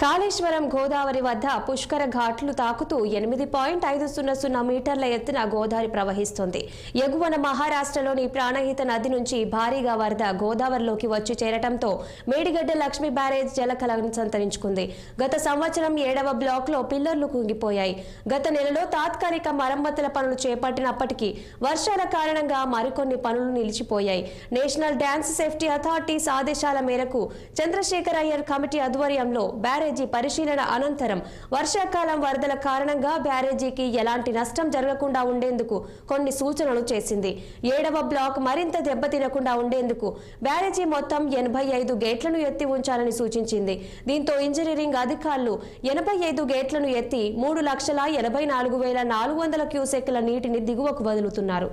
కాళేశ్వరం గోదావరి వద్ద పుష్కర ఘాట్లు తాకుతూ 8.500 మీటర్ల ఎత్తున గోదావరి ప్రవహిస్తోంది. ఎగువన మహారాష్ట్రలోని ప్రాణహిత నది నుంచి భారీగా వరద గోదావరిలోకి వచ్చి చేరటంతో మేడిగడ్డ లక్ష్మీ బ్యారేజ్ జలకళను సంతరించుకుంది. గత సంవత్సరం 7వ బ్లాక్లో పిల్లర్లు కుంగిపోయాయి. గత నెలలో తాత్కాలిక మరమ్మతుల పనులు చేపట్టినప్పటికీ వర్షాల కారణంగా మరికొన్ని పనులు నిలిచిపోయాయి. నేషనల్ డ్యాన్స్ సేఫ్టీ అథారిటీస్ ఆదేశాల మేరకు చంద్రశేఖర్ అయ్యర్ కమిటీ ఆధ్వర్యంలో బ్యారేజీ పరిశీలన అనంతరం వర్షాకాలం వరదల కారణంగా బ్యారేజీకి ఎలాంటి నష్టం జరగకుండా ఉండేందుకు కొన్ని సూచనలు చేసింది. 7వ బ్లాక్ మరింత దెబ్బతినకుండా ఉండేందుకు బ్యారేజీ మొత్తం 85 గేట్లను ఎత్తి ఉంచాలని సూచించింది. దీంతో ఇంజనీరింగ్ అధికారులు 85 గేట్లను ఎత్తి 3,84,400 క్యూసెక్కుల నీటిని దిగువకు వదులుతున్నారు.